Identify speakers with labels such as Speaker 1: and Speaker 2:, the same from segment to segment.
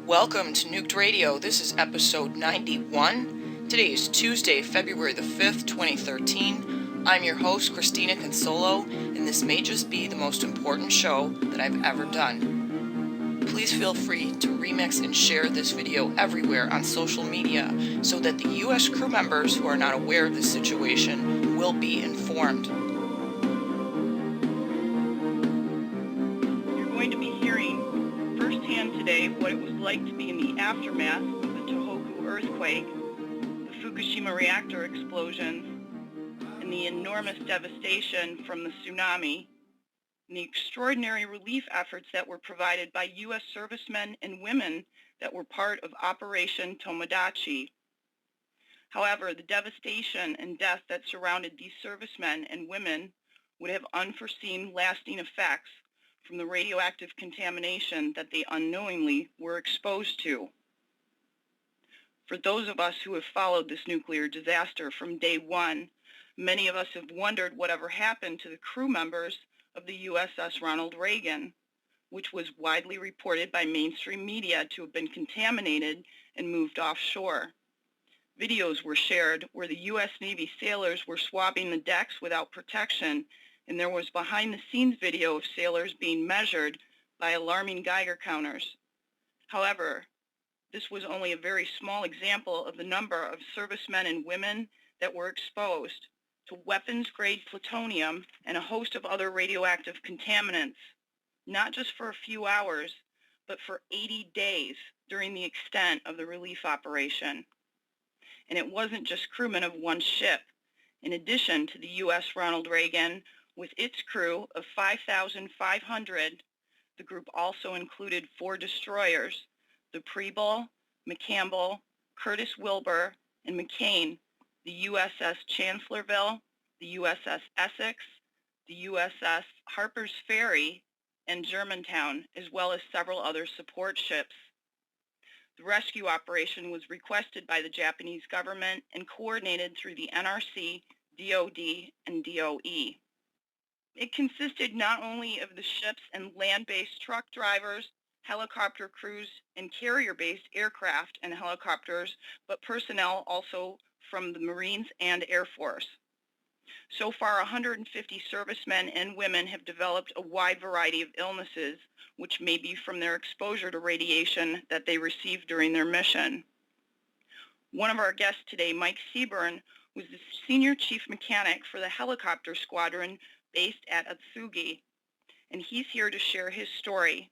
Speaker 1: Welcome to Nuked Radio. This is episode 91. Today is Tuesday, February the 5th, 2013. I'm your host, Christina Consolo, and this may just be the most important show that I've ever done. Please feel free to remix and share this video everywhere on social media so that the U.S. crew members who are not aware of this situation will be informed.
Speaker 2: You're going to be hearing firsthand today what it was like to be in the aftermath of the Tohoku earthquake, the Fukushima reactor explosions, and the enormous devastation from the tsunami, and the extraordinary relief efforts that were provided by U.S. servicemen and women that were part of Operation Tomodachi. However, the devastation and death that surrounded these servicemen and women would have unforeseen lasting effects from the radioactive contamination that they unknowingly were exposed to. For those of us who have followed this nuclear disaster from day one, many of us have wondered whatever happened to the crew members of the USS Ronald Reagan, which was widely reported by mainstream media to have been contaminated and moved offshore. Videos were shared where the U.S. Navy sailors were swabbing the decks without protection, and there was behind-the-scenes video of sailors being measured by alarming Geiger counters. However, this was only a very small example of the number of servicemen and women that were exposed to weapons-grade plutonium and a host of other radioactive contaminants, not just for a few hours, but for 80 days during the extent of the relief operation. And it wasn't just crewmen of one ship. In addition to the U.S. Ronald Reagan, with its crew of 5,500, the group also included 4 destroyers, the Preble, McCampbell, Curtis Wilbur, and McCain, the USS Chancellorsville, the USS Essex, the USS Harper's Ferry, and Germantown, as well as several other support ships. The rescue operation was requested by the Japanese government and coordinated through the NRC, DoD, and DOE. It consisted not only of the ships and land-based truck drivers, helicopter crews, and carrier-based aircraft and helicopters, but personnel also from the Marines and Airforce. So far, 150 servicemen and women have developed a wide variety of illnesses, which may be from their exposure to radiation that they received during their mission. One of our guests today, Mike Seybourn, was the senior chief mechanic for the helicopter squadron based at Atsugi, and he's here to share his story.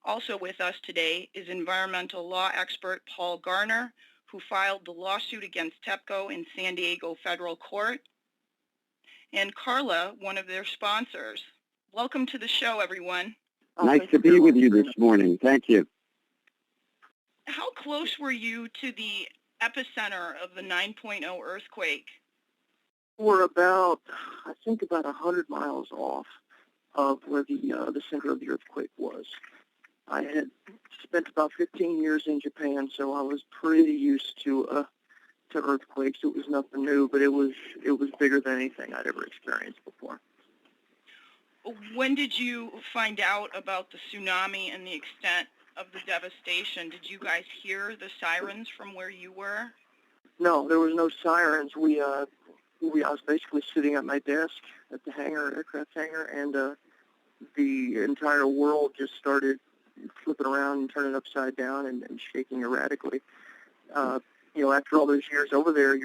Speaker 2: Also with us today is environmental law expert Paul Garner, who filed the lawsuit against TEPCO in San Diego Federal Court, and Carla, one of their sponsors. Welcome to the show, everyone.
Speaker 3: Nice to be with you this morning. Thank you.
Speaker 2: How close were you to the epicenter of the 9.0 earthquake?
Speaker 4: We're about 100 miles off of where the center of the earthquake was. I had spent about 15 years in Japan, so I was pretty used to earthquakes. It was nothing new, but it was bigger than anything I'd ever experienced before.
Speaker 2: When did you find out about the tsunami and the extent of the devastation? Did you guys hear the sirens from where you were?
Speaker 4: No, there was no sirens. I was basically sitting at my desk at the aircraft hangar, and the entire world just started flipping around and turning upside down and shaking erratically. After all those years over there,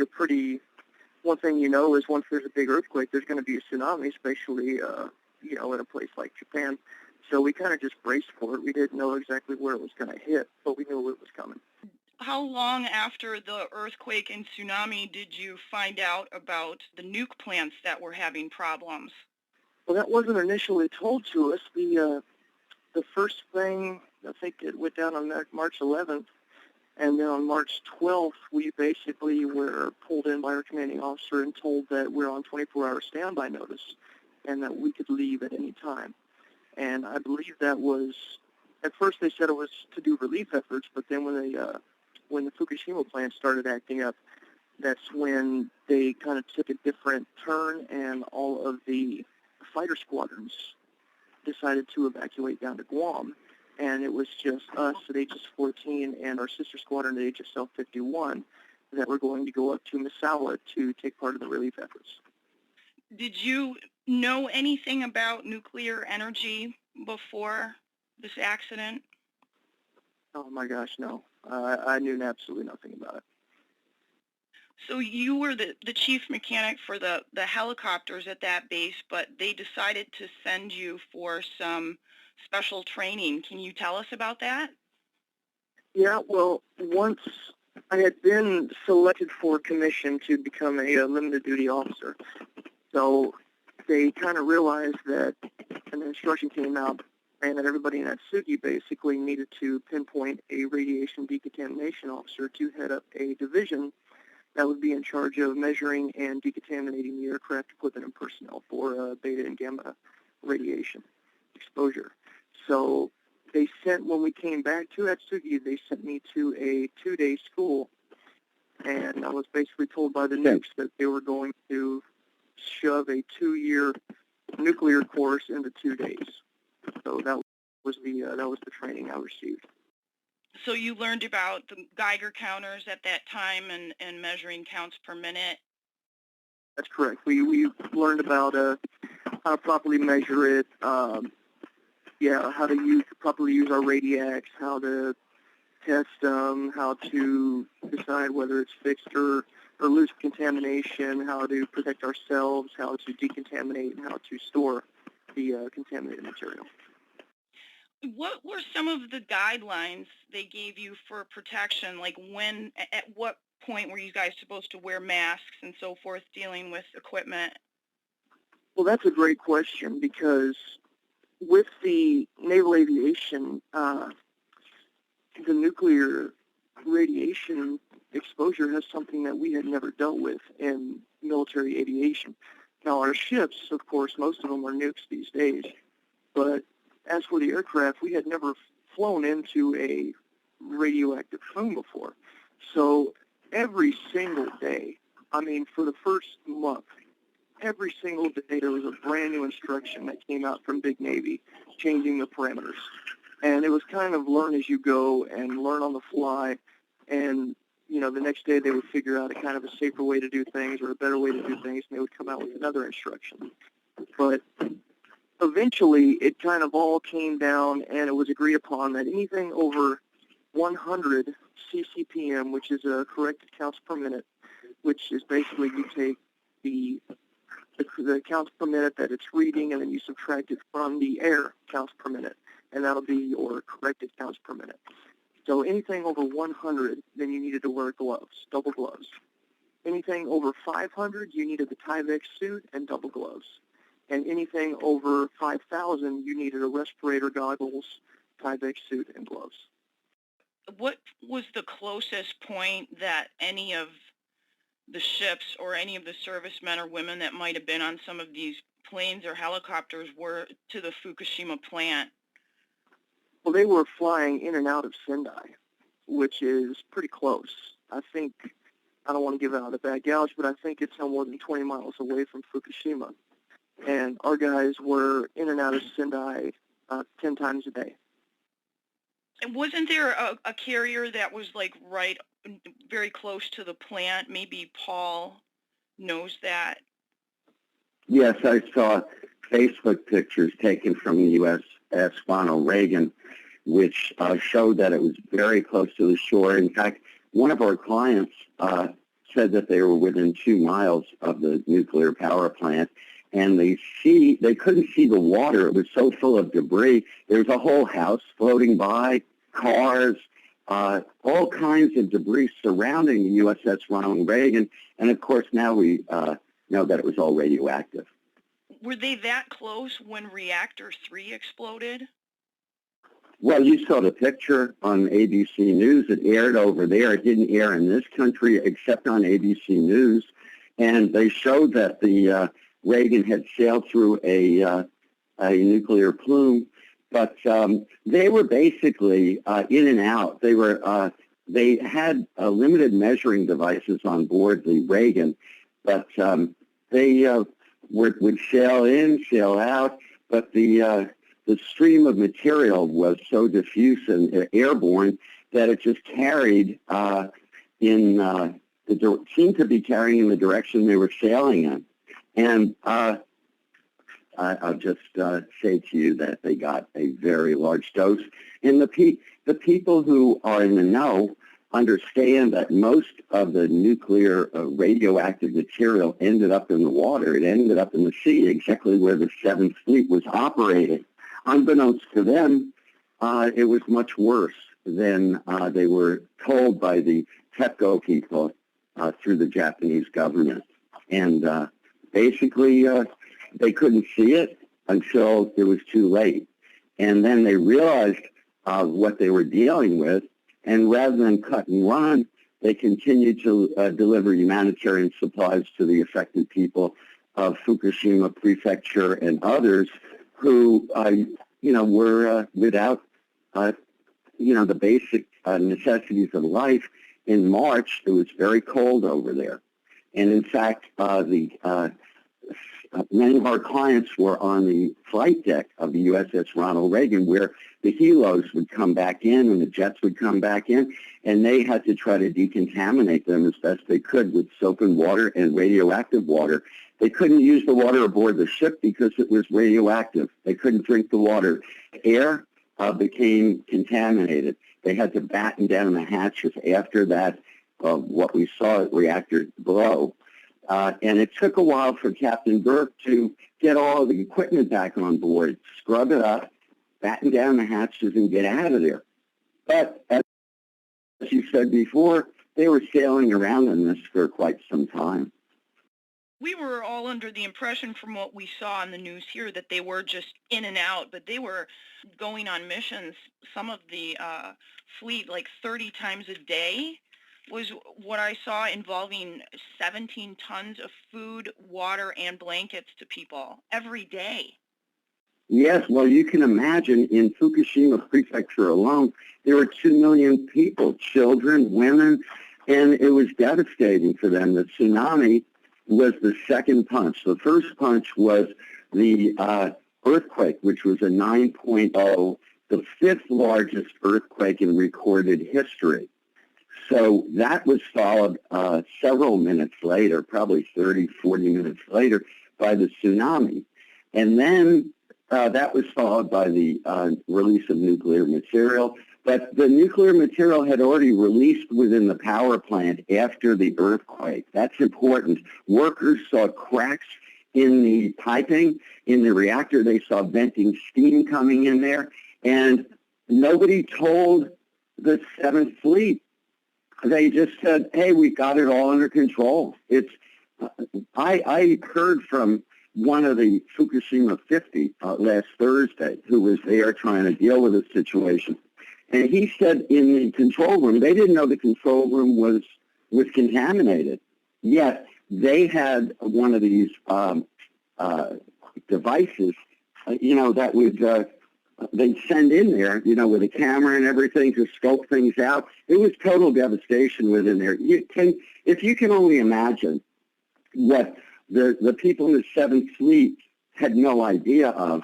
Speaker 4: one thing you know is once there's a big earthquake, there's going to be a tsunami, especially, in a place like Japan. So we kind of just braced for it. We didn't know exactly where it was going to hit, but we knew it was coming.
Speaker 2: How long after the earthquake and tsunami did you find out about the nuke plants that were having problems?
Speaker 4: Well, that wasn't initially told to us. The first thing, I think it went down on March 11th, and then on March 12th, we basically were pulled in by our commanding officer and told that we're on 24-hour standby notice and that we could leave at any time. And I believe that was, at first they said it was to do relief efforts, but then when the Fukushima plant started acting up, that's when they kind of took a different turn, and all of the fighter squadrons decided to evacuate down to Guam. and it was just us at HS-14 and our sister squadron at HSL-51 that were going to go up to Misawa to take part in the relief efforts.
Speaker 2: Did you know anything about nuclear energy before this accident?
Speaker 4: Oh my gosh, no. I knew absolutely nothing about it.
Speaker 2: So you were the chief mechanic for the helicopters at that base, but they decided to send you for some special training. Can you tell us about that?
Speaker 4: Yeah, well, once I had been selected for commission to become a limited duty officer, so they kind of realized that an instruction came out and that everybody in Atsugi basically needed to pinpoint a radiation decontamination officer to head up a division that would be in charge of measuring and decontaminating the aircraft equipment and personnel for beta and gamma radiation exposure. So they sent, when we came back to Atsugi, they sent me to a 2-day school, and I was basically told by the nukes that they were going to shove a 2-year nuclear course into 2 days. So that was the training I received.
Speaker 2: So you learned about the Geiger counters at that time and measuring counts per minute?
Speaker 4: That's correct. We learned about how to properly measure it, how to properly use our radiacs, how to test them, how to decide whether it's fixed or loose contamination, how to protect ourselves, how to decontaminate, and how to store the contaminated material.
Speaker 2: What were some of the guidelines they gave you for protection? Like at what point were you guys supposed to wear masks and so forth dealing with equipment?
Speaker 4: Well, that's a great question, because with the naval aviation, the nuclear radiation exposure has something that we had never dealt with in military aviation. Now, our ships, of course, most of them are nukes these days, but as for the aircraft, we had never flown into a radioactive plume before. So every single day, for the first month, every single day there was a brand new instruction that came out from Big Navy changing the parameters. And it was kind of learn as you go and learn on the fly. And, the next day they would figure out a kind of a safer way to do things or a better way to do things, and they would come out with another instruction. But eventually, it kind of all came down, and it was agreed upon that anything over 100 ccpm, which is corrected counts per minute, which is basically you take the counts per minute that it's reading, and then you subtract it from the air counts per minute, and that'll be your corrected counts per minute. So anything over 100, then you needed to wear gloves, double gloves. Anything over 500, you needed the Tyvek suit and double gloves. And anything over 5,000, you needed a respirator, goggles, Tyvek suit, and gloves.
Speaker 2: What was the closest point that any of the ships or any of the servicemen or women that might have been on some of these planes or helicopters were to the Fukushima plant?
Speaker 4: Well, they were flying in and out of Sendai, which is pretty close. I think, I don't want to give out a bad gouge, but I think it's no more than 20 miles away from Fukushima. And our guys were in and out of Sendai 10 times a day.
Speaker 2: And wasn't there a carrier that was right very close to the plant? Maybe Paul knows that.
Speaker 3: Yes, I saw Facebook pictures taken from the USS Ronald Reagan, which showed that it was very close to the shore. In fact, one of our clients said that they were within 2 miles of the nuclear power plant, and they couldn't see the water. It was so full of debris. There was a whole house floating by, cars, all kinds of debris surrounding the USS Ronald Reagan, and of course now we know that it was all radioactive.
Speaker 2: Were they that close when Reactor 3 exploded?
Speaker 3: Well, you saw the picture on ABC News. It aired over there. It didn't air in this country except on ABC News. And they showed that the Reagan had sailed through a nuclear plume. But they were basically in and out. They had limited measuring devices on board the Reagan, but they would sail in, sail out. But the the stream of material was so diffuse and airborne that it just carried seemed to be carrying in the direction they were sailing in. And I'll just say to you that they got a very large dose. And the people who are in the know understand that most of the nuclear radioactive material ended up in the water. It ended up in the sea, exactly where the 7th Fleet was operating. Unbeknownst to them, it was much worse than they were told by the TEPCO people through the Japanese government. And basically, they couldn't see it until it was too late. And then they realized what they were dealing with, and rather than cut and run, they continued to deliver humanitarian supplies to the affected people of Fukushima Prefecture and others who, were without, the basic necessities of life. In March, it was very cold over there. And in fact, many of our clients were on the flight deck of the USS Ronald Reagan, where the helos would come back in and the jets would come back in, and they had to try to decontaminate them as best they could with soap and water and radioactive water. They couldn't use the water aboard the ship because it was radioactive. They couldn't drink the water. Air became contaminated. They had to batten down the hatches after that, what we saw at reactor below. And it took a while for Captain Burke to get all of the equipment back on board, scrub it up, batten down the hatches, and get out of there. But as you said before, they were sailing around in this for quite some time.
Speaker 2: We were all under the impression from what we saw in the news here that they were just in and out, but they were going on missions, some of the fleet, like 30 times a day was what I saw, involving 17 tons of food, water, and blankets to people every day.
Speaker 3: Yes, well, you can imagine in Fukushima Prefecture alone, there were 2 million people, children, women, and it was devastating for them. The tsunami was the second punch. The first punch was the earthquake, which was a 9.0, the 5th largest earthquake in recorded history. So that was followed several minutes later, probably 30, 40 minutes later, by the tsunami. And then that was followed by the release of nuclear material. But the nuclear material had already released within the power plant after the earthquake. That's important. Workers saw cracks in the piping. In the reactor, they saw venting steam coming in there. And nobody told the 7th Fleet. They just said, hey, we got it all under control. I heard from one of the Fukushima 50 last Thursday who was there trying to deal with the situation. And he said in the control room, they didn't know the control room was contaminated. Yet they had one of these devices, that would they'd send in there, with a camera and everything to scope things out. It was total devastation within there. If you can only imagine what the people in the 7th Fleet had no idea of,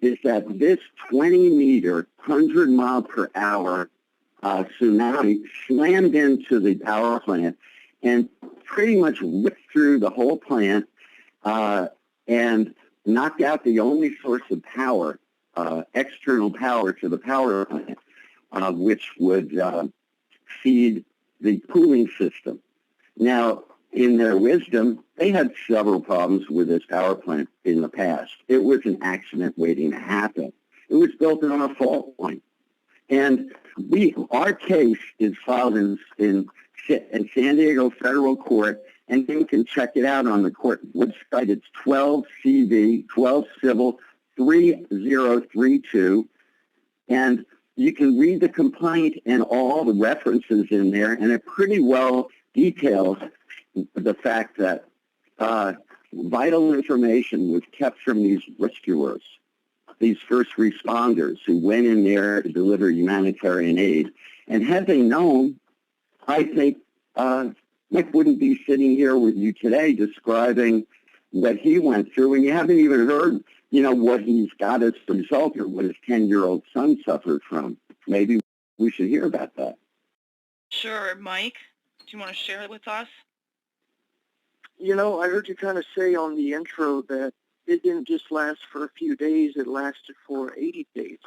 Speaker 3: is that this 20-meter, 100-mile-per-hour tsunami slammed into the power plant and pretty much whipped through the whole plant and knocked out the only source of power, external power to the power plant, which would feed the cooling system. Now, in their wisdom, they had several problems with this power plant in the past. It was an accident waiting to happen. It was built on a fault line. And our case is filed in San Diego Federal Court, and you can check it out on the court website. It's 12 CV, 12 Civil 3032, and you can read the complaint and all the references in there, and it pretty well details the fact that vital information was kept from these rescuers, these first responders who went in there to deliver humanitarian aid. And had they known, I think Mike wouldn't be sitting here with you today describing what he went through, and you haven't even heard, what he's got as a result or what his 10-year-old son suffered from. Maybe we should hear about that.
Speaker 2: Sure. Mike, do you want to share it with us?
Speaker 4: I heard you kind of say on the intro that it didn't just last for a few days, it lasted for 80 days.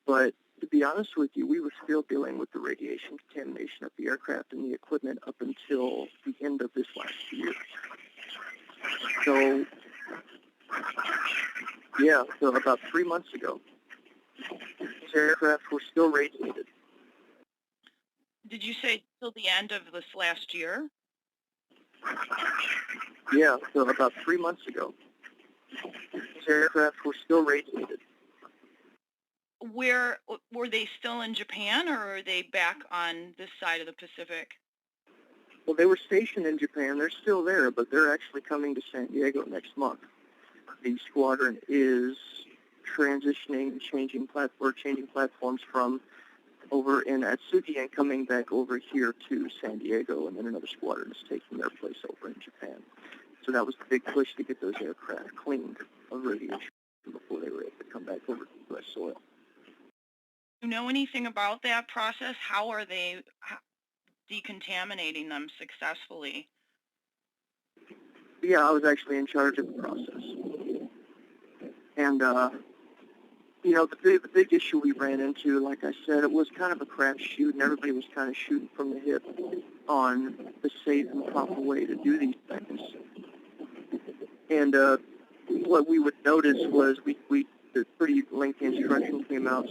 Speaker 4: But to be honest with you, we were still dealing with the radiation contamination of the aircraft and the equipment up until the end of this last year. So, so about 3 months ago, these aircraft were still radiated.
Speaker 2: Did you say till the end of this last year?
Speaker 4: Yeah, so about 3 months ago, these aircraft were still radiated.
Speaker 2: Where were they still in Japan, or are they back on this side of the Pacific?
Speaker 4: Well, they were stationed in Japan. They're still there, but they're actually coming to San Diego next month. The squadron is transitioning, changing platforms from over in Atsugi and coming back over here to San Diego, and then another squadron is taking their place over in Japan. So that was the big push to get those aircraft cleaned of radiation before they were able to come back over to U.S. soil.
Speaker 2: Do you know anything about that process? How are they decontaminating them successfully?
Speaker 4: Yeah, I was actually in charge of the process. And, the big issue we ran into, like I said, it was kind of a crapshoot, and everybody was kind of shooting from the hip on the safe and proper way to do these things. And what we would notice was the pretty lengthy instruction came out.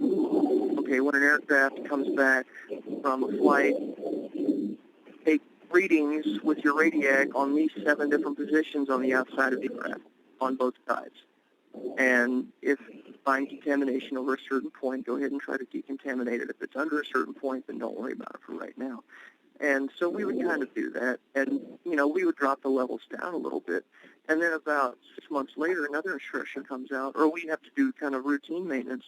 Speaker 4: Okay, when an aircraft comes back from a flight, take readings with your radiac on these 7 different positions on the outside of the aircraft, on both sides. And if you find contamination over a certain point, go ahead and try to decontaminate it. If it's under a certain point, then don't worry about it for right now. And so we would kind of do that, and, we would drop the levels down a little bit. And then about 6 months later, another instruction comes out, or we have to do kind of routine maintenance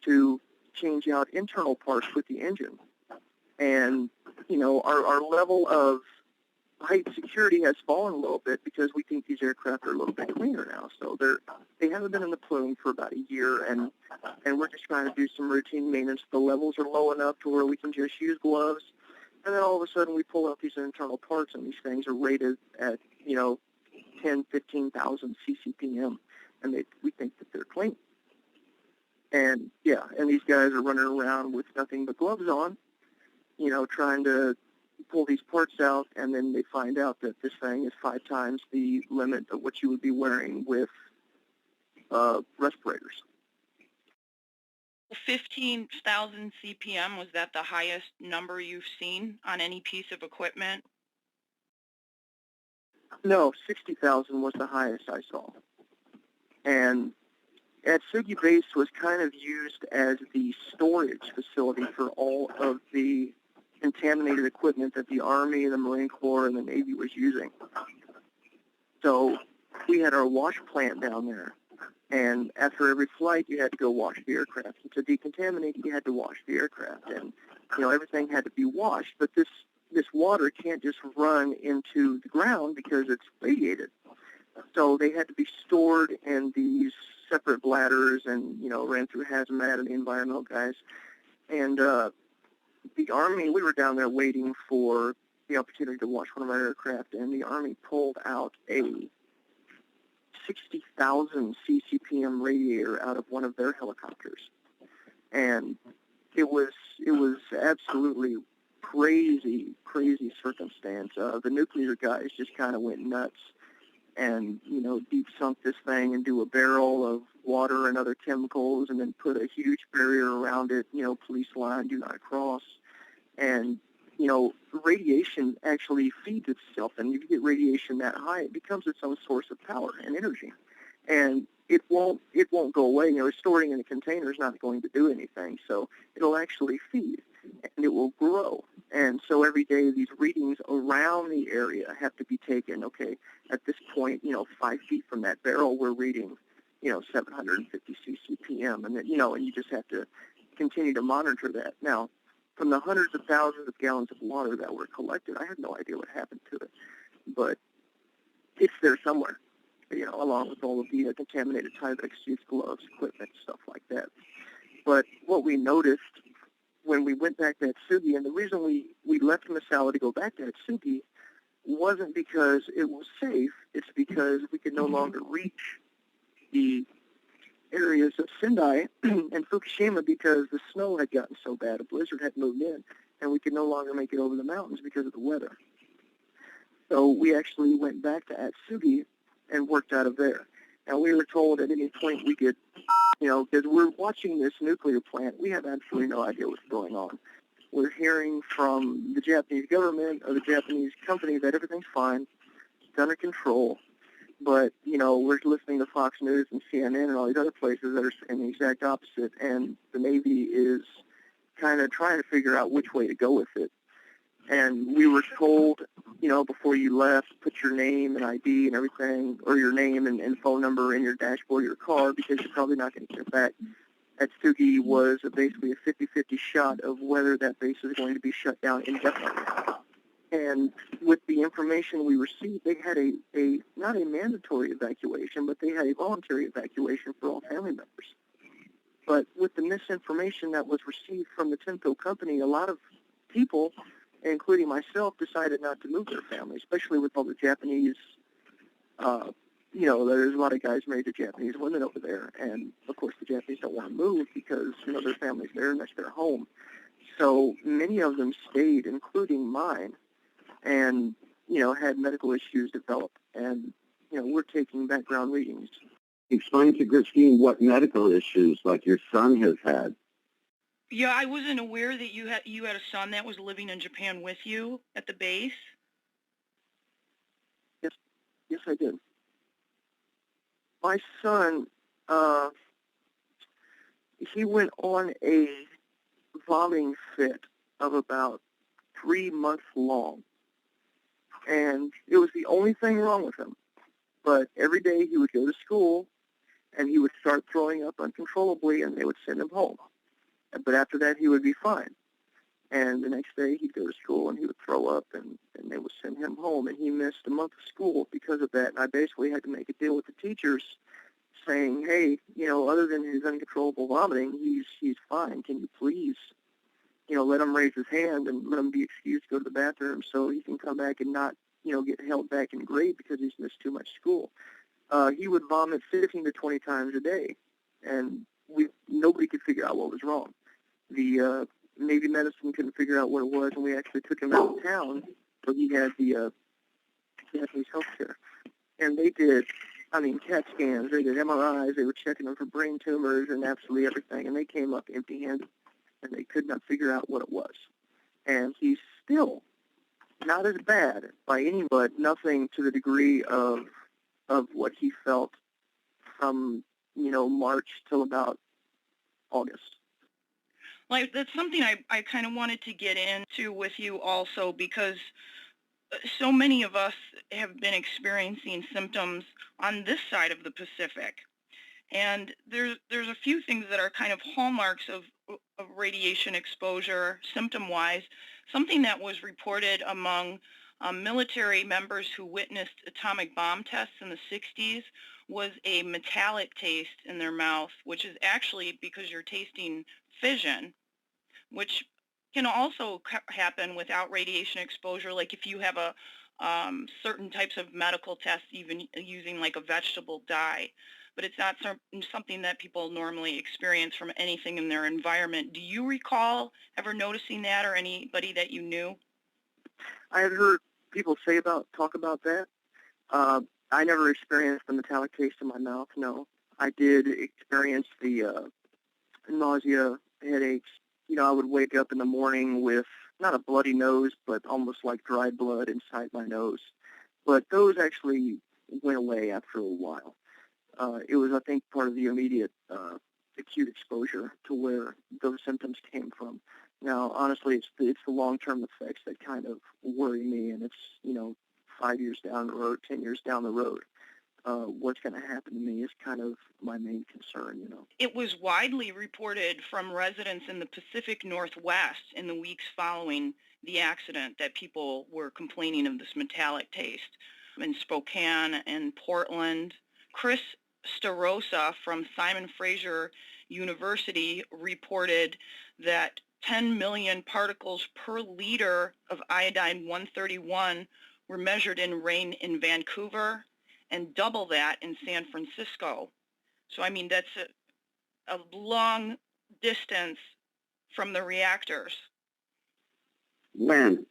Speaker 4: to change out internal parts with the engine. And, our level of height security has fallen a little bit because we think these aircraft are a little bit cleaner now. So they haven't been in the plume for about a year, and we're just trying to do some routine maintenance. The levels are low enough to where we can just use gloves. And then all of a sudden we pull out these internal parts, and these things are rated at, 10, 15,000 ccpm, and we think that they're clean. And, and these guys are running around with nothing but gloves on, trying to pull these parts out, and then they find out that this thing is 5 times the limit of what you would be wearing with respirators.
Speaker 2: 15,000 CPM, was that the highest number you've seen on any piece of equipment?
Speaker 4: No, 60,000 was the highest I saw. And Atsugi Base was kind of used as the storage facility for all of the contaminated equipment that the Army, the Marine Corps, and the Navy was using. So we had our wash plant down there. And after every flight, you had to go wash the aircraft. And to decontaminate, you had to wash the aircraft. And, everything had to be washed. But this water can't just run into the ground because it's radiated. So they had to be stored in these separate bladders and, ran through hazmat and the environmental guys. And the Army, we were down there waiting for the opportunity to wash one of our aircraft, and the Army pulled out a 60,000 ccpm radiator out of one of their helicopters. And it was absolutely crazy circumstance. The nuclear guys just kind of went nuts and, deep sunk this thing into a barrel of water and other chemicals, and then put a huge barrier around it, police line, do not cross. And, radiation actually feeds itself, and if you get radiation that high, it becomes its own source of power and energy. And it won't go away. Storing in a container is not going to do anything, so it'll actually feed, and it will grow. And so every day these readings around the area have to be taken. Okay, at this point, 5 feet from that barrel, we're reading, 750 ccpm, and then, and you just have to continue to monitor that. Now, from the hundreds of thousands of gallons of water that were collected, I have no idea what happened to it. But it's there somewhere, along with all of the contaminated Tyvek suits, gloves, equipment, stuff like that. But what we noticed when we went back to Atsugi, and the reason we left Misawa to go back to Atsugi wasn't because it was safe, it's because we could no longer reach the areas of Sendai and Fukushima because the snow had gotten so bad, a blizzard had moved in, and we could no longer make it over the mountains because of the weather. So we actually went back to Atsugi and worked out of there. And we were told at any point we could, because we're watching this nuclear plant, we have absolutely no idea what's going on. We're hearing from the Japanese government or the Japanese company that everything's fine, it's under control. But, we're listening to Fox News and CNN and all these other places that are saying the exact opposite. And the Navy is kind of trying to figure out which way to go with it. And we were told, before you left, put your name and ID and everything, or your name and phone number in your dashboard of your car because you're probably not going to get back. Atsugi was basically a 50-50 shot of whether that base is going to be shut down indefinitely. And with the information we received, they had a not a mandatory evacuation, but they had a voluntary evacuation for all family members. But with the misinformation that was received from the TEPCO company, a lot of people, including myself, decided not to move their family, especially with all the Japanese, there's a lot of guys married to Japanese women over there. And, of course, the Japanese don't want to move because, their family's there and that's their home. So many of them stayed, including mine, and, had medical issues develop. And, we're taking background readings.
Speaker 3: Explain to Christine what medical issues, like your son has had.
Speaker 2: Yeah, I wasn't aware that you had a son that was living in Japan with you at the base.
Speaker 4: Yes, I did. My son, he went on a vomiting fit of about 3 months long. And it was the only thing wrong with him. But every day he would go to school, and he would start throwing up uncontrollably, and they would send him home. But after that, he would be fine. And the next day, he'd go to school, and he would throw up, and they would send him home. And he missed a month of school because of that. And I basically had to make a deal with the teachers saying, hey, other than his uncontrollable vomiting, he's fine. Can you please, let him raise his hand and let him be excused to go to the bathroom so he can come back and not, get held back in grade because he's missed too much school. He would vomit 15 to 20 times a day, and nobody could figure out what was wrong. The Navy medicine couldn't figure out what it was, and we actually took him out of town so he had the Japanese health care. And they did, CAT scans, they did MRIs, they were checking him for brain tumors and absolutely everything, and they came up empty-handed, and they could not figure out what it was. And he's still not as bad by any, but nothing to the degree of what he felt from, March till about August.
Speaker 2: Like, that's something I kind of wanted to get into with you also, because so many of us have been experiencing symptoms on this side of the Pacific. And there's a few things that are kind of hallmarks of radiation exposure symptom-wise. Something that was reported among military members who witnessed atomic bomb tests in the 60s was a metallic taste in their mouth, which is actually because you're tasting fission, which can also happen without radiation exposure. Like if you have a certain types of medical tests, even using like a vegetable dye, but it's not something that people normally experience from anything in their environment. Do you recall ever noticing that, or anybody that you knew?
Speaker 4: I had heard people talk about that. I never experienced the metallic taste in my mouth, no. I did experience the nausea, headaches. I would wake up in the morning with not a bloody nose, but almost like dried blood inside my nose. But those actually went away after a while. It was, I think, part of the immediate acute exposure to where those symptoms came from. Now, honestly, it's the long-term effects that kind of worry me, and it's, 5 years down the road, 10 years down the road. What's going to happen to me is kind of my main concern,
Speaker 2: It was widely reported from residents in the Pacific Northwest in the weeks following the accident that people were complaining of this metallic taste. in Spokane and Portland. Chris Starosa from Simon Fraser University reported that 10 million particles per liter of iodine-131 were measured in rain in Vancouver and double that in San Francisco. So, I mean, that's a long distance from the reactors.
Speaker 3: When?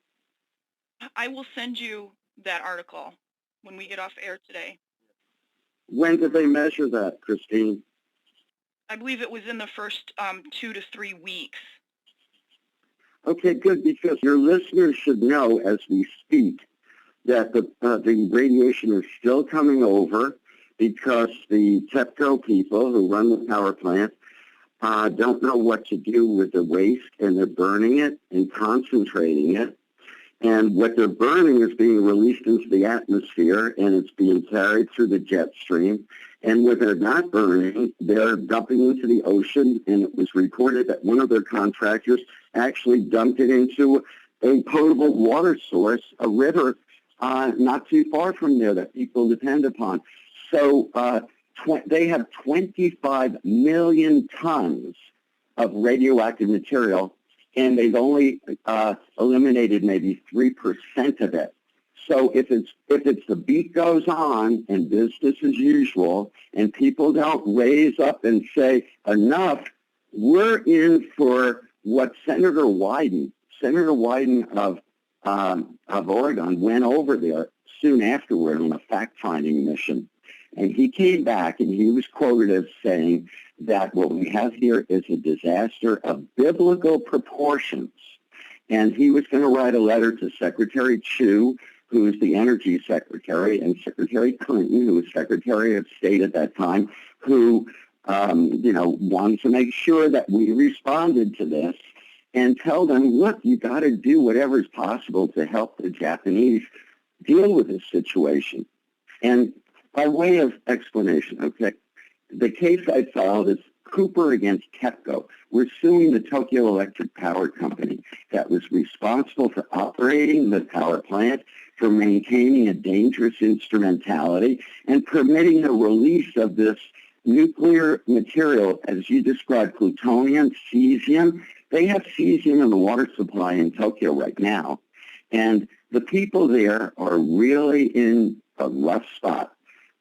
Speaker 2: I will send you that article when we get off air today.
Speaker 3: When did they measure that, Christine?
Speaker 2: I believe it was in the first 2 to 3 weeks.
Speaker 3: Okay, good, because your listeners should know as we speak that the radiation is still coming over because the TEPCO people who run the power plant don't know what to do with the waste, and they're burning it and concentrating it. And what they're burning is being released into the atmosphere, and it's being carried through the jet stream. And what they're not burning, they're dumping into the ocean, and it was reported that one of their contractors actually dumped it into a potable water source, a river, not too far from there that people depend upon. So they have 25 million tons of radioactive material, and they've only eliminated maybe 3% of it. So if the beat goes on and business as usual, and people don't raise up and say enough, we're in for what Senator Wyden of Oregon went over there soon afterward on a fact-finding mission. And he came back and he was quoted as saying that what we have here is a disaster of biblical proportions. And he was going to write a letter to Secretary Chu, who was the Energy Secretary, and Secretary Clinton, who was Secretary of State at that time, who, wanted to make sure that we responded to this and tell them, look, you got to do whatever is possible to help the Japanese deal with this situation. And by way of explanation, okay, the case I filed is Cooper against TEPCO. We're suing the Tokyo Electric Power Company that was responsible for operating the power plant, for maintaining a dangerous instrumentality, and permitting the release of this nuclear material, as you described, plutonium, cesium. They have cesium in the water supply in Tokyo right now, and the people there are really in a rough spot.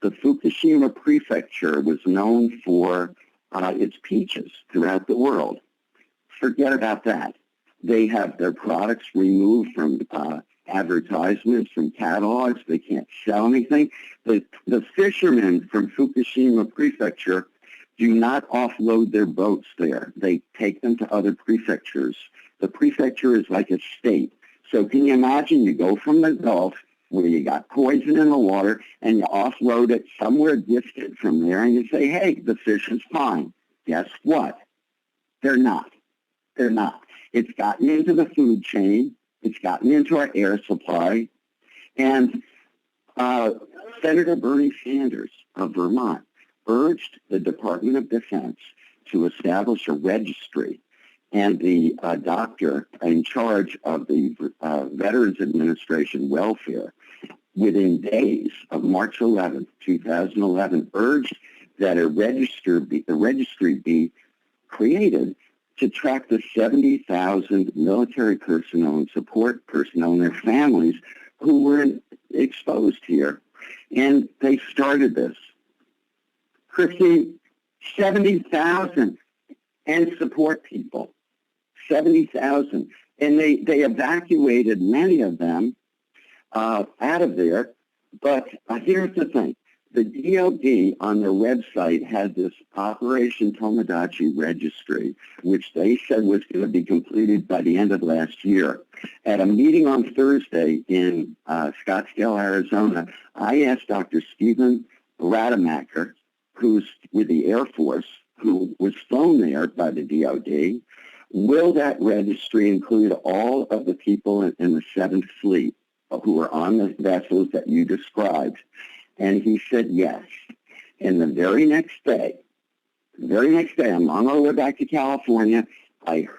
Speaker 3: The Fukushima prefecture was known for its peaches throughout the world. Forget about that. They have their products removed from advertisements, from catalogs. They can't sell anything. The fishermen from Fukushima prefecture do not offload their boats there. They take them to other prefectures. The prefecture is like a state. So can you imagine you go from the Gulf where you got poison in the water and you offload it somewhere distant from there and you say, hey, the fish is fine. Guess what? They're not. They're not. It's gotten into the food chain. It's gotten into our air supply. And Senator Bernie Sanders of Vermont urged the Department of Defense to establish a registry. And the doctor in charge of the Veterans Administration welfare, within days of March 11, 2011, urged that a registry be created to track the 70,000 military personnel and support personnel and their families who were exposed here. And they started this. Christine, 70,000 and support people. 70,000. And they evacuated many of them out of there. But here's the thing. The DOD on their website had this Operation Tomodachi registry, which they said was going to be completed by the end of last year. At a meeting on Thursday in Scottsdale, Arizona, I asked Dr. Stephen Rademacher, who's with the Airforce, who was flown there by the DOD, will that registry include all of the people in the 7th Fleet who are on the vessels that you described? And he said yes. And the very next day, I'm on my way back to California, I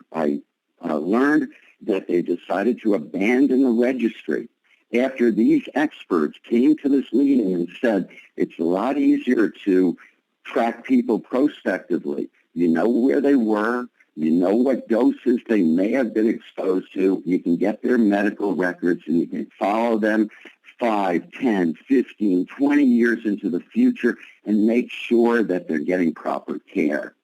Speaker 3: learned that they decided to abandon the registry. after these experts came to this meeting and said it's a lot easier to track people prospectively. You know where they were. You know what doses they may have been exposed to. You can get their medical records and you can follow them 5, 10, 15, 20 years into the future and make sure that they're getting proper care.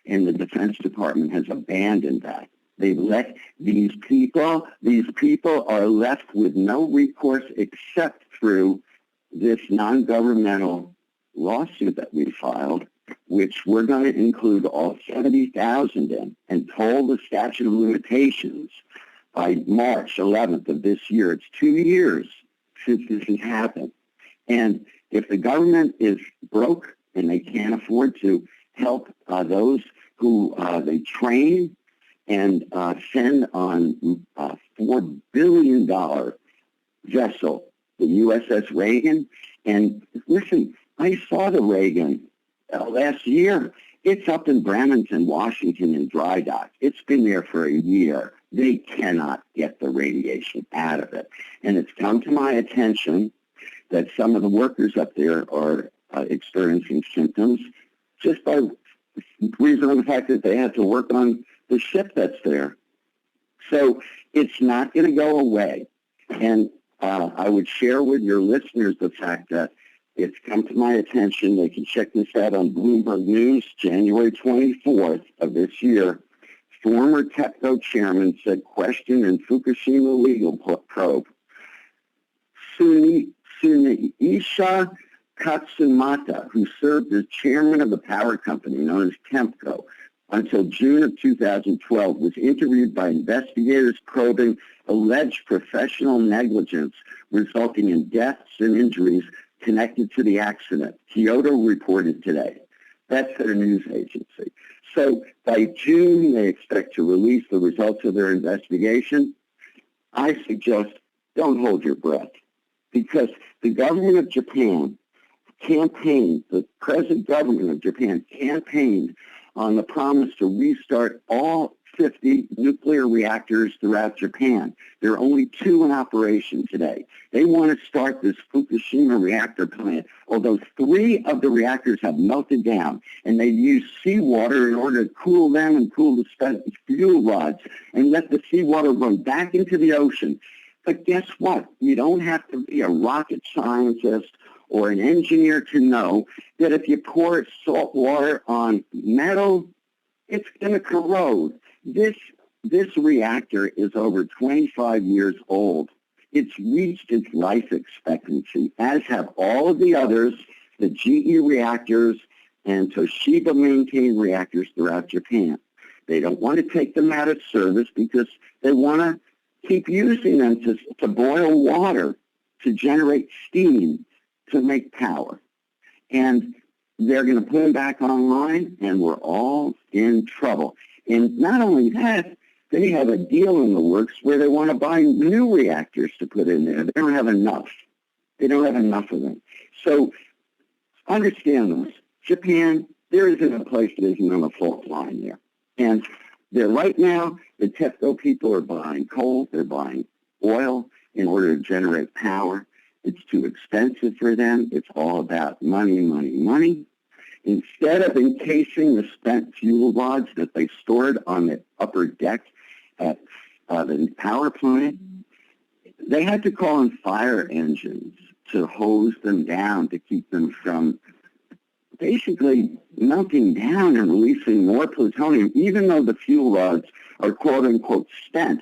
Speaker 3: And the Defense Department has abandoned that. They've let these people are left with no recourse except through this non-governmental lawsuit that we filed, which we're going to include all 70,000 in and toll the statute of limitations by March 11th of this year. It's 2 years since this has happened. And if the government is broke and they can't afford to help those who they train and send on a $4 billion vessel, the USS Reagan. And listen, I saw the Reagan last year. It's up in Bremerton, Washington in dry dock. It's been there for a year. They cannot get the radiation out of it. And it's come to my attention that some of the workers up there are experiencing symptoms just by reason of the fact that they had to work on the ship that's there. So it's not going to go away. And I would share with your listeners the fact that it's come to my attention. They can check this out on Bloomberg News, January 24th of this year. Former TEPCO chairman said question in Fukushima legal probe. Suneisha Katsumata, who served as chairman of the power company known as TEPCO until June of 2012, was interviewed by investigators probing alleged professional negligence resulting in deaths and injuries connected to the accident. Kyoto reported today. That's their news agency. So by June, they expect to release the results of their investigation. I suggest don't hold your breath, because the government of Japan campaigned, the present government of Japan campaigned on the promise to restart all 50 nuclear reactors throughout Japan. There are only 2 in operation today. They want to start this Fukushima reactor plant, although 3 of the reactors have melted down, and they use seawater in order to cool them and cool the spent fuel rods and let the seawater run back into the ocean. But guess what? You don't have to be a rocket scientist or an engineer to know that if you pour salt water on metal, it's going to corrode. This reactor is over 25 years old. It's reached its life expectancy, as have all of the others, the GE reactors and Toshiba maintained reactors throughout Japan. They don't want to take them out of service because they want to keep using them to boil water, to generate steam, to make power. And they're going to put them back online, and we're all in trouble. And not only that, they have a deal in the works where they want to buy new reactors to put in there. They don't have enough. They don't have enough of them. So understand this. Japan, there isn't a place that isn't on a fault line there. And they're right now, the TEPCO people are buying coal, they're buying oil in order to generate power. It's too expensive for them. It's all about money, money, money. Instead of encasing the spent fuel rods that they stored on the upper deck at the power plant, they had to call in fire engines to hose them down to keep them from basically melting down and releasing more plutonium, even though the fuel rods are quote-unquote spent.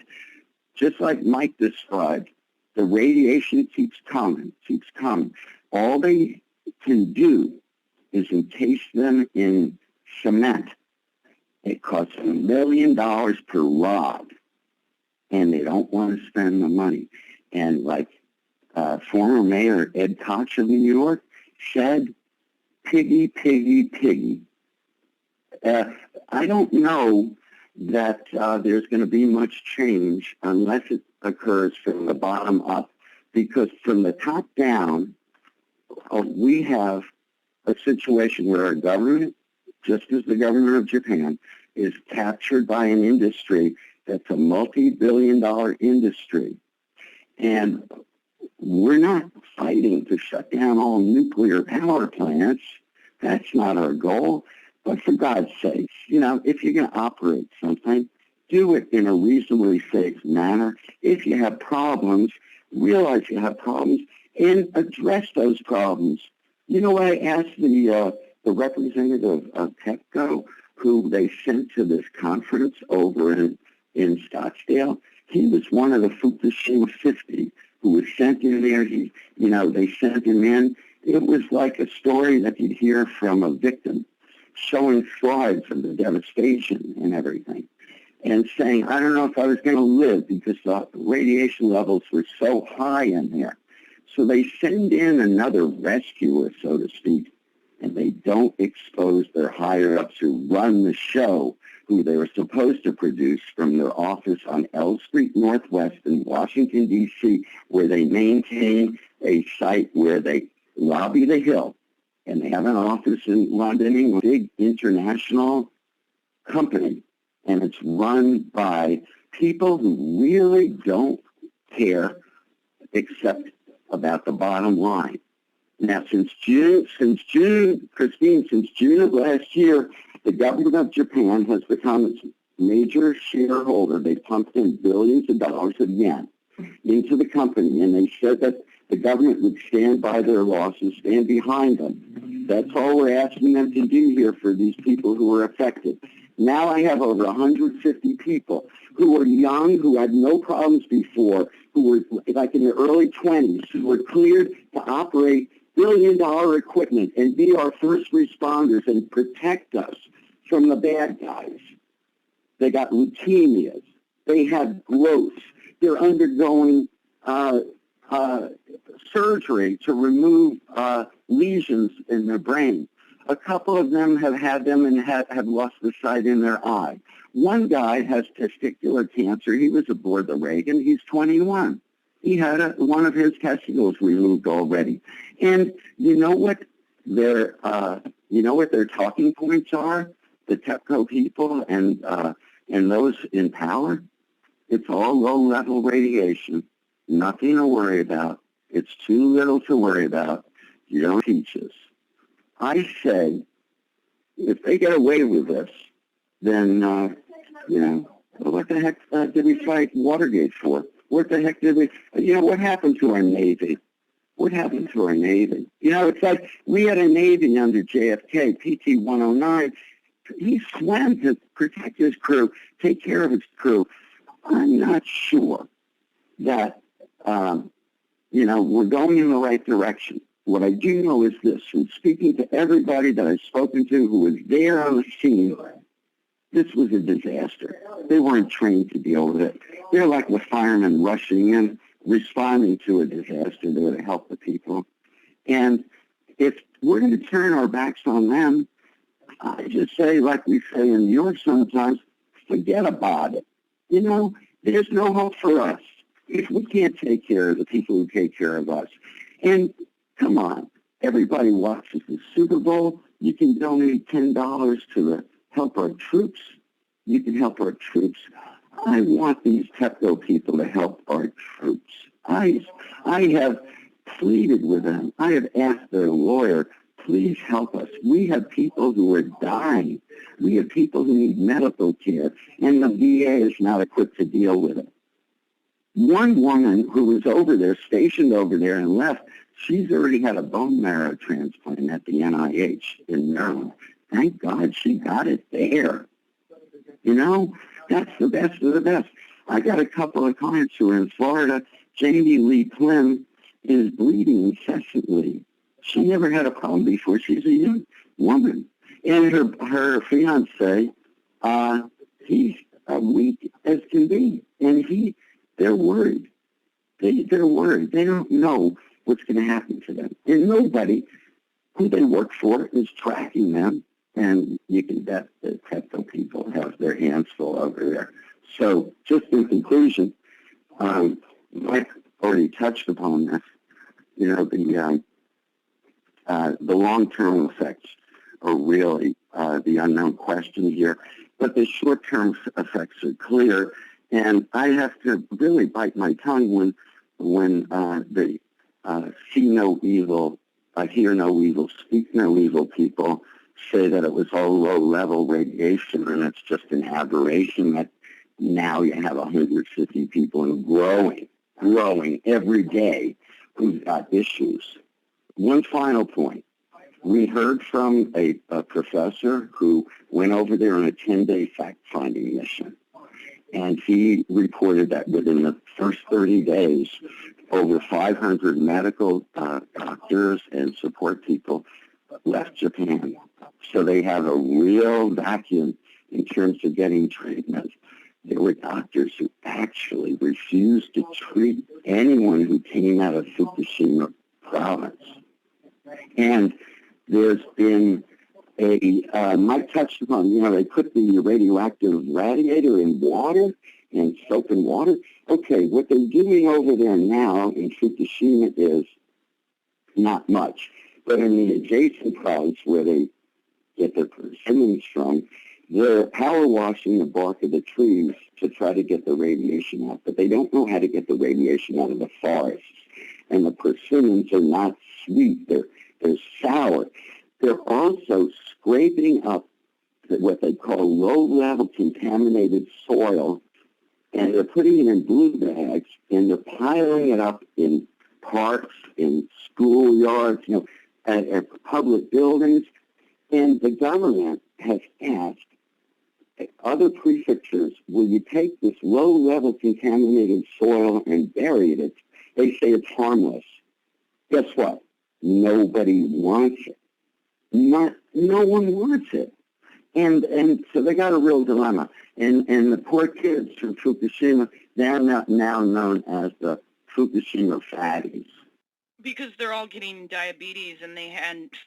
Speaker 3: Just like Mike described, the radiation keeps coming, keeps coming. All they can do is encase them in cement. It costs $1 million per rod, and they don't want to spend the money. And like former Mayor Ed Koch of New York said, piggy, piggy, piggy. I don't know that there's going to be much change unless it occurs from the bottom up, because from the top down, we have a situation where our government, just as the government of Japan, is captured by an industry that's a multi-billion-dollar industry. And We're not fighting to shut down all nuclear power plants. That's not our goal. But for God's sakes, if you're going to operate something, do it in a reasonably safe manner. If you have problems, realize you have problems and address those problems. You know what I asked the representative of TEPCO, who they sent to this conference over in Scottsdale? He was one of the Fukushima 50 who was sent in there. They sent him in. It was like a story that you'd hear from a victim, showing slides of the devastation and everything, and saying, I don't know if I was going to live because the radiation levels were so high in there. So they send in another rescuer, so to speak, and they don't expose their higher-ups who run the show, who they were supposed to produce from their office on L Street Northwest in Washington, D.C., where they maintain a site where they lobby the Hill, and they have an office in London, England, a big international company, and it's run by people who really don't care except about the bottom line. Now, since June, Christine, since June of last year, the government of Japan has become its major shareholder. They pumped in billions of dollars of yen into the company, and they said that the government would stand by their losses, stand behind them. That's all we're asking them to do here for these people who were affected. Now I have over 150 people who were young, who had no problems before, who were like in their early 20s, who were cleared to operate billion-dollar equipment and be our first responders and protect us from the bad guys. They got leukemias. They had growths. They're undergoing surgery to remove lesions in their brain. A couple of them have had them and have lost the sight in their eye. One guy has testicular cancer. He was aboard the Reagan. He's 21. He had one of his testicles removed already. And you know what their talking points are? The TEPCO people and those in power. It's all low-level radiation. Nothing to worry about. It's too little to worry about. You don't teach us. I say, if they get away with this, then, what the heck did we fight Watergate for? What the heck did we, what happened to our Navy? What happened to our Navy? It's like we had a Navy under JFK, PT-109. He swam to protect his crew, take care of his crew. I'm not sure that, we're going in the right direction. What I do know is this, from speaking to everybody that I've spoken to who was there on the scene, this was a disaster. They weren't trained to deal with it. They're like the firemen rushing in, responding to a disaster there to help the people. And if we're going to turn our backs on them, I just say, like we say in New York sometimes, forget about it. There's no hope for us if we can't take care of the people who take care of us. And come on, everybody watches the Super Bowl. You can donate $10 to help our troops. You can help our troops. I want these TEPCO people to help our troops. I have pleaded with them. I have asked their lawyer, please help us. We have people who are dying. We have people who need medical care, and the VA is not equipped to deal with it. One woman who was over there, stationed over there and left, she's already had a bone marrow transplant at the NIH in Maryland. Thank God she got it there. That's the best of the best. I got a couple of clients who are in Florida. Jamie Lee Plym is bleeding incessantly. She never had a problem before. She's a young woman. And her fiance, he's weak as can be. And they're worried. They're worried. They don't know what's going to happen to them. And nobody who they work for is tracking them. And you can bet that TEPCO people have their hands full over there. So just in conclusion, Mike already touched upon this. The long-term effects are really the unknown question here. But the short-term effects are clear. And I have to really bite my tongue when the see no evil, hear no evil, speak no evil people say that it was all low-level radiation, and it's just an aberration that now you have 150 people and growing every day who've got issues. One final point. We heard from a professor who went over there on a 10-day fact-finding mission, and he reported that within the first 30 days, over 500 medical doctors and support people left Japan. So they have a real vacuum in terms of getting treatment. There were doctors who actually refused to treat anyone who came out of Fukushima province. And there's been Mike touched upon, they put the radioactive radiator in water and soap in water. Okay, what they're doing over there now in Fukushima is not much. But in the adjacent province where they get their persimmons from, they're power washing the bark of the trees to try to get the radiation out. But they don't know how to get the radiation out of the forests. And the persimmons are not sweet. They're sour. They're also scraping up what they call low-level contaminated soil, and they're putting it in blue bags, and they're piling it up in parks, in schoolyards, at public buildings. And the government has asked other prefectures, will you take this low-level contaminated soil and bury it? They say it's harmless. Guess what? Nobody wants it. No one wants it. And so they got a real dilemma. And the poor kids from Fukushima, they're now known as the Fukushima fatties.
Speaker 2: Because they're all getting diabetes, and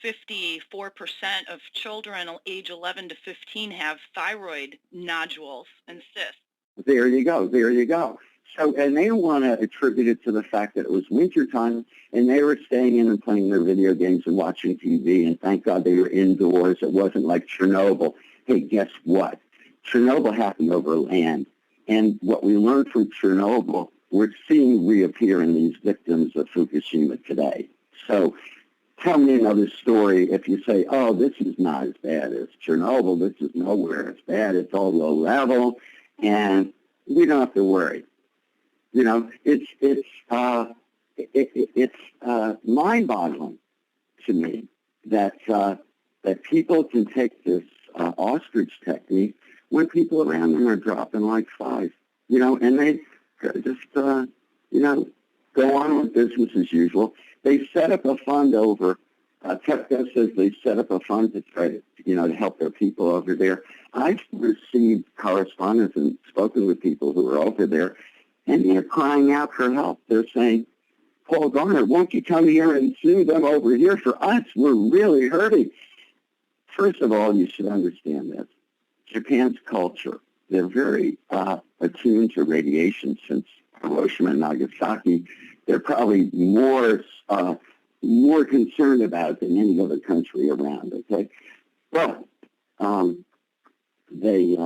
Speaker 2: 54% of children age 11 to 15 have thyroid nodules and cysts.
Speaker 3: There you go. So, and they want to attribute it to the fact that it was wintertime, and they were staying in and playing their video games and watching TV, and thank God they were indoors. It wasn't like Chernobyl. Hey, guess what? Chernobyl happened over land, and what we learned from Chernobyl, we're seeing reappear in these victims of Fukushima today. So tell me another story if you say, oh, this is not as bad as Chernobyl, this is nowhere as bad, it's all low level, and we don't have to worry. It's mind-boggling to me that people can take this ostrich technique when people around them are dropping like flies, and they just, go on with business as usual. They set up a fund over, TEPCO says they set up a fund to try to, to help their people over there. I've received correspondence and spoken with people who are over there, and they're crying out for help. They're saying, Paul Garner, won't you come here and sue them over here for us? We're really hurting. First of all, you should understand this. Japan's culture, they're very attuned to radiation since Hiroshima and Nagasaki. They're probably more concerned about it than any other country around, okay? But they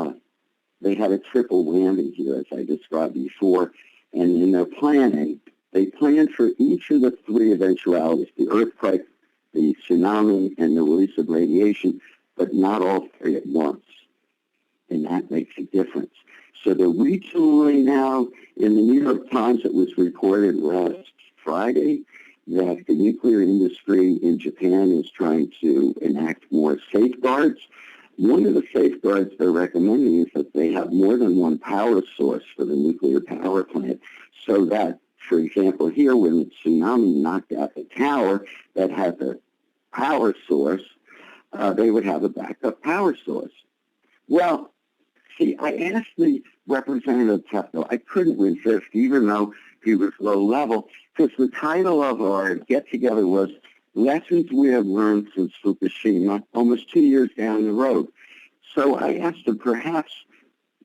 Speaker 3: had a triple whammy here, as I described before, and in their planning, they planned for each of the three eventualities, the earthquake, the tsunami, and the release of radiation, but not all three at once. And that makes a difference. So they're regionally now, in the New York Times, it was reported last Friday that the nuclear industry in Japan is trying to enact more safeguards. One of the safeguards they're recommending is that they have more than one power source for the nuclear power plant, so that, for example, here when the tsunami knocked out the tower that had the power source, they would have a backup power source. Well, see, I asked the representative TEPCO. I couldn't resist, even though he was low level, because the title of our get-together was Lessons We Have Learned Since Fukushima, almost 2 years down the road. So I asked him, perhaps,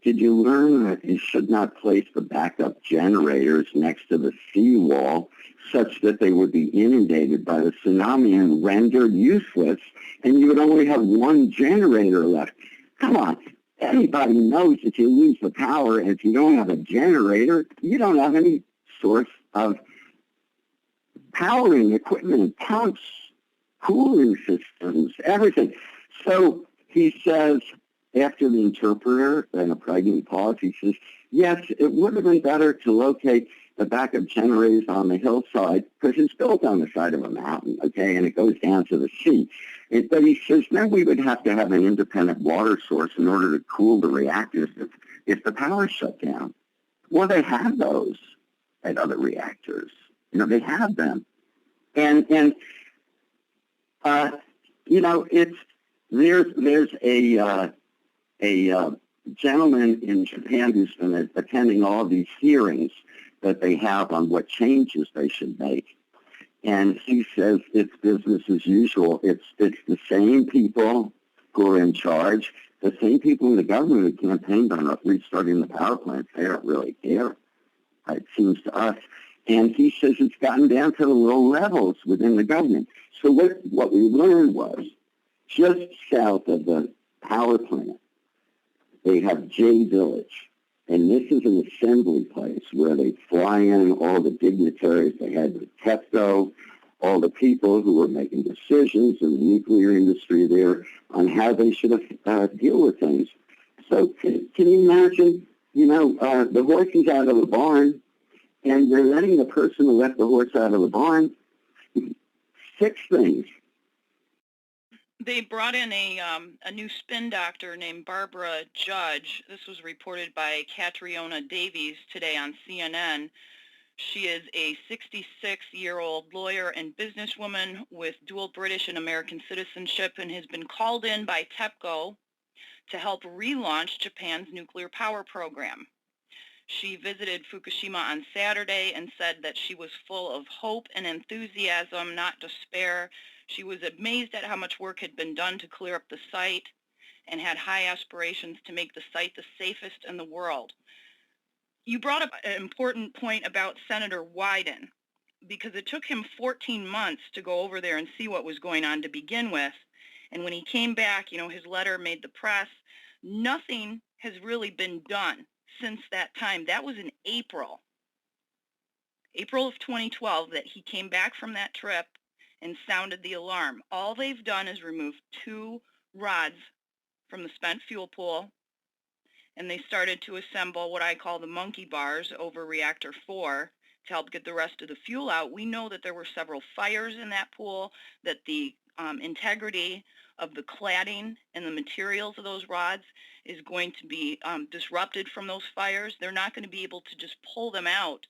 Speaker 3: did you learn that you should not place the backup generators next to the seawall such that they would be inundated by the tsunami and rendered useless, and you would only have one generator left? Come on. Everybody knows if you lose the power and if you don't have a generator, you don't have any source of powering equipment, pumps, cooling systems, everything. So he says, after the interpreter and a pregnant pause, he says, yes, it would have been better to locate the backup generators on the hillside because it's built on the side of a mountain, okay, and it goes down to the sea. But he says, then we would have to have an independent water source in order to cool the reactors if the power shut down. Well, they have those at other reactors. You know, they have them. And you know, there's a gentleman in Japan who's been attending all these hearings that they have on what changes they should make. And he says it's business as usual. It's the same people who are in charge, the same people in the government who campaigned on restarting the power plant. They don't really care, it seems to us. And he says it's gotten down to the low levels within the government. So what we learned was just south of the power plant, they have J Village. And this is an assembly place where they fly in all the dignitaries. They had the TEPCO, all the people who were making decisions in the nuclear industry there on how they should deal with things. So can you imagine, you know, the horse is out of the barn, and they're letting the person who let the horse out of the barn fix things.
Speaker 2: They brought in a new spin doctor named Barbara Judge. This was reported by Catriona Davies today on CNN. She is a 66-year-old lawyer and businesswoman with dual British and American citizenship and has been called in by TEPCO to help relaunch Japan's nuclear power program. She visited Fukushima on Saturday and said that she was full of hope and enthusiasm, not despair. She was amazed at how much work had been done to clear up the site and had high aspirations to make the site the safest in the world. You brought up an important point about Senator Wyden, because it took him 14 months to go over there and see what was going on to begin with. And when he came back, you know, his letter made the press. Nothing has really been done since that time. That was in April of 2012 that he came back from that trip and sounded the alarm. All they've done is remove 2 rods from the spent fuel pool, and they started to assemble what I call the monkey bars over reactor 4 to help get the rest of the fuel out. We know that there were several fires in that pool, that the integrity of the cladding and the materials of those rods is going to be disrupted from those fires. They're not going to be able to just pull them out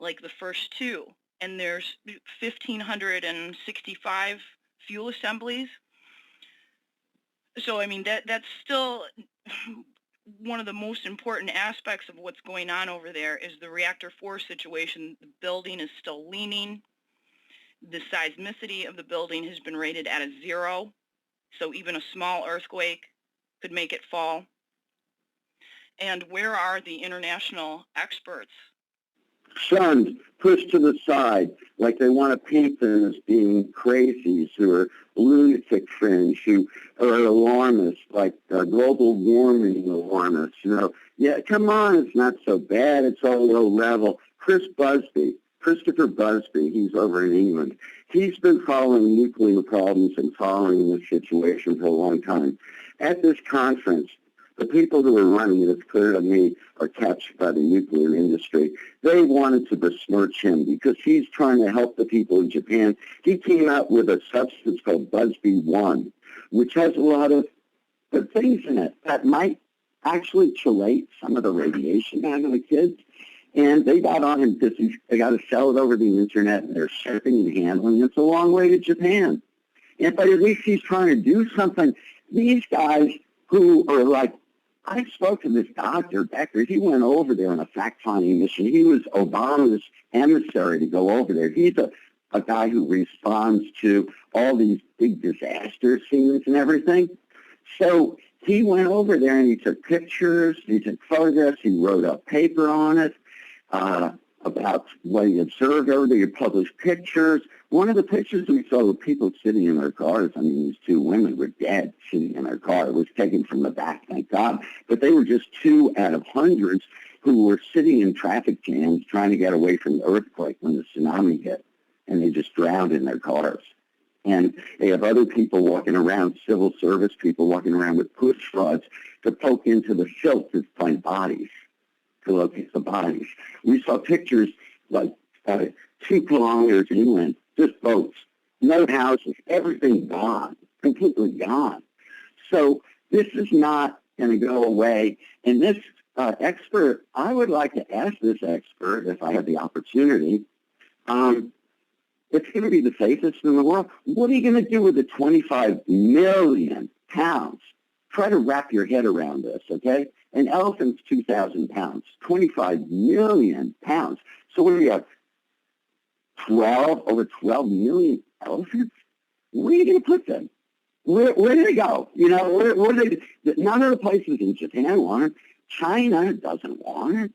Speaker 2: like the first 2. And there's 1,565 fuel assemblies. So, I mean, that's still one of the most important aspects of what's going on over there is the reactor 4 situation. The building is still leaning. The seismicity of the building has been rated at a 0. So even a small earthquake could make it fall. And where are the international experts?
Speaker 3: Shunned, pushed to the side, like they want to paint them as being crazies who are lunatic fringe, who are alarmists, like global warming alarmists. You know, yeah, come on, it's not so bad. It's all low level. Christopher Busby, he's over in England. He's been following nuclear problems and following this situation for a long time. At this conference, the people who are running it, it's clear to me, are captured by the nuclear industry. They wanted to besmirch him because he's trying to help the people in Japan. He came out with a substance called Busby 1, which has a lot of good things in it that might actually chelate some of the radiation out of the kids. And they got on him because they got to sell it over the internet, and they're shipping and handling. It's a long way to Japan. But at least he's trying to do something. These guys who are like, I spoke to this Dr. Becker. He went over there on a fact-finding mission. He was Obama's emissary to go over there. He's a guy who responds to all these big disaster scenes and everything. So he went over there and he took pictures, he took photographs, he wrote a paper on it about what he observed over there. He published pictures. One of the pictures we saw were people sitting in their cars. I mean, these 2 women were dead sitting in their car. It was taken from the back, thank God. But they were just 2 out of hundreds. who were sitting in traffic jams trying to get away from the earthquake when the tsunami hit, and they just drowned in their cars. And they have other people walking around, civil service people walking around with push rods to poke into the silt to find bodies, to locate the bodies. We saw pictures like 2 kilometers inland, just boats, no houses, everything gone, completely gone. So this is not going to go away. And this expert, I would like to ask this expert, if I had the opportunity, it's going to be the safest in the world. What are you going to do with the 25 million pounds? Try to wrap your head around this, okay? An elephant's 2,000 pounds, 25 million pounds. So what do you have? Over 12 million elephants? Where are you going to put them? Where do they go? You know, where do they? None of the places in Japan want it. China doesn't want it.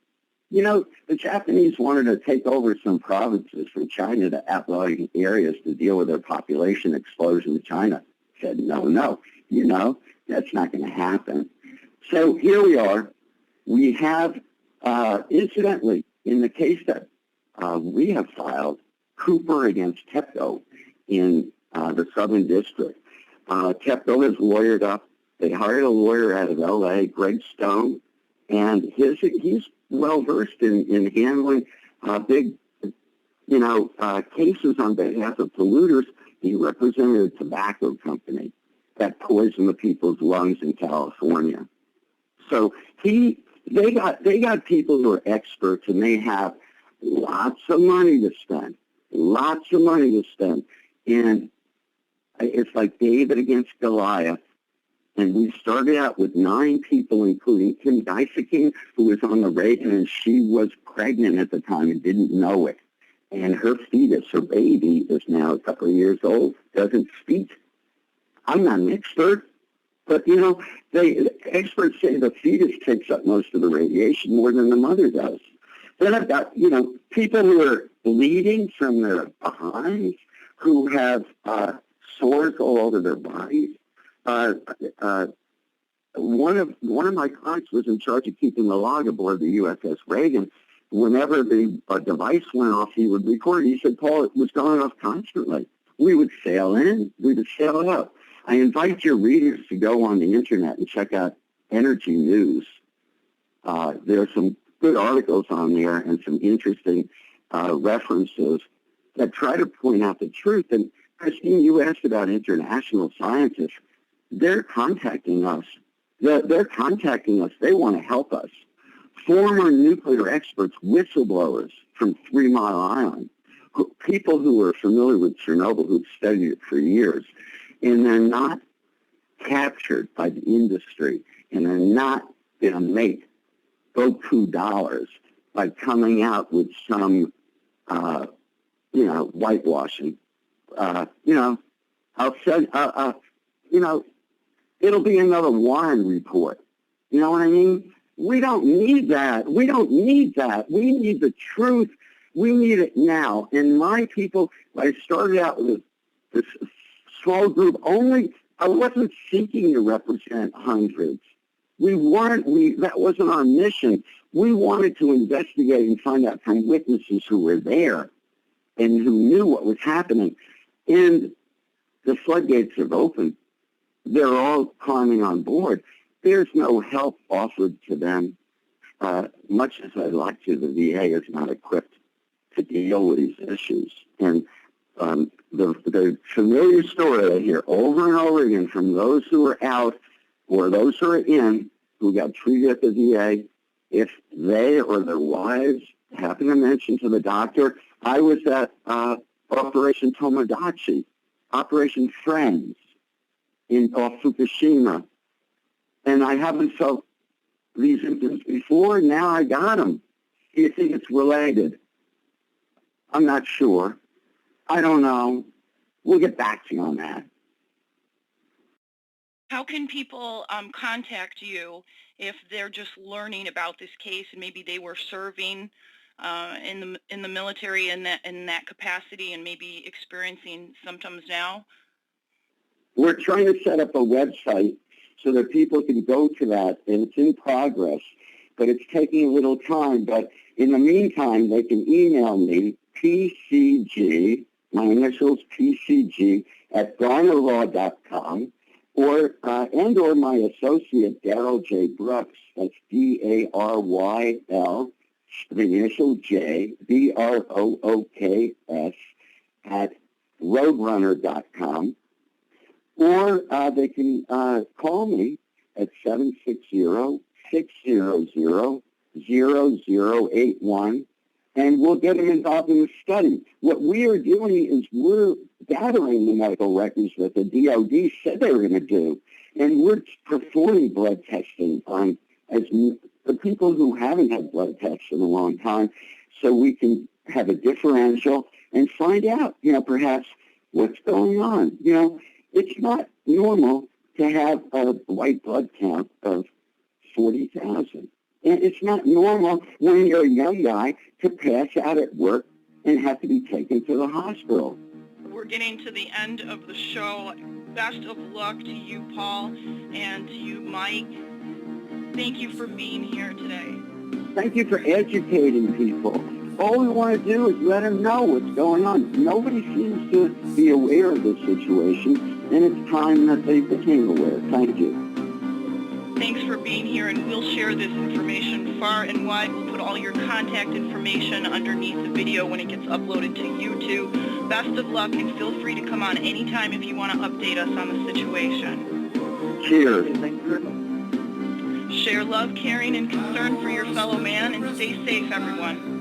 Speaker 3: You know, the Japanese wanted to take over some provinces from China to outlying areas to deal with their population explosion in China. Said, no, you know, that's not going to happen. So here we are. We have, incidentally, in the case that we have filed, Cooper against TEPCO in the Southern District. TEPCO has lawyered up. They hired a lawyer out of L.A., Greg Stone, and he's well-versed in handling big, cases on behalf of polluters. He represented a tobacco company that poisoned the people's lungs in California. So they got people who are experts, and they have lots of money to spend, and it's like David against Goliath. And we started out with 9 people, including Kim Daisaking, who was on the Reagan, and she was pregnant at the time and didn't know it. And her fetus, her baby, is now a couple of years old, doesn't speak. I'm not an expert, but, experts say the fetus takes up most of the radiation more than the mother does. Then I've got, people who are bleeding from their behinds, who have sores all over their bodies. One of my clients was in charge of keeping the log aboard the USS Reagan. Whenever the device went off, he would record. He said, Paul, it was going off constantly. We would sail in, we would sail out. I invite your readers to go on the internet and check out Energy News. There are some good articles on there and some interesting references that try to point out the truth. And Christine, you asked about international scientists. They're contacting us. They're contacting us. They want to help us. Former nuclear experts, whistleblowers from 3 Mile Island, people who are familiar with Chernobyl, who've studied it for years, and they're not captured by the industry, and they're not going to make beaucoup dollars by coming out with some, whitewashing. I'll send, it'll be another Warren report. You know what I mean? We don't need that. We need the truth. We need it now. And my people, I started out with this small group only. I wasn't seeking to represent hundreds. That wasn't our mission. We wanted to investigate and find out from witnesses who were there and who knew what was happening. And the floodgates have opened. They're all climbing on board. There's no help offered to them. Much as I'd like to, the VA is not equipped to deal with these issues. And the familiar story I hear over and over again from those who are out or those who are in, who got treated at the VA, if they or their wives happen to mention to the doctor, I was at Operation Tomodachi, Operation Friends, off Fukushima, and I haven't felt these symptoms before. Now I got them. Do you think it's related? I'm not sure. I don't know. We'll get back to you on that.
Speaker 2: How can people contact you if they're just learning about this case and maybe they were serving in the military in that capacity and maybe experiencing symptoms now?
Speaker 3: We're trying to set up a website so that people can go to that, and it's in progress. but it's taking a little time. But in the meantime, they can email me, PCG, my initials PCG, at garnerlaw.com, or my associate, Daryl J. Brooks, that's DARYL, the initial J, BROOKS, at roadrunner.com, or they can call me at 760-600-0081, and we'll get them involved in the study. What we are doing is we're gathering the medical records that the DOD said they were going to do, and we're performing blood testing on the people who haven't had blood tests in a long time, so we can have a differential and find out, perhaps what's going on. It's not normal to have a white blood count of 40,000. And it's not normal when you're a young guy to pass out at work and have to be taken to the hospital.
Speaker 2: We're getting to the end of the show. Best of luck to you, Paul, and to you, Mike. Thank you for being here today.
Speaker 3: Thank you for educating people. All we want to do is let them know what's going on. Nobody seems to be aware of this situation, and it's time that they became aware. Thank you.
Speaker 2: Thanks for being here, and we'll share this information far and wide. We'll put all your contact information underneath the video when it gets uploaded to YouTube. Best of luck, and feel free to come on anytime if you want to update us on the situation.
Speaker 3: Cheers.
Speaker 2: Share love, caring, and concern for your fellow man, and stay safe, everyone.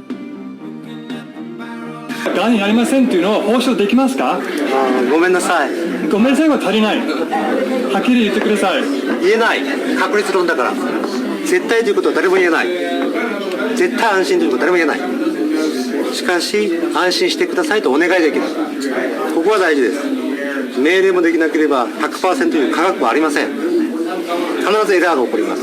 Speaker 5: がんになりませんっていうのを報奨できますか？
Speaker 6: ごめんなさい。
Speaker 5: ごめんなさいは足りない。はっきり言ってください。
Speaker 6: 言えない。確率論だから。絶対ということは誰も言えない。絶対安心ということは誰も言えない。しかし、安心してくださいとお願いできる。ここは大事です。命令もできなければ 100% いう科学はありません。必ずエラーが起こります。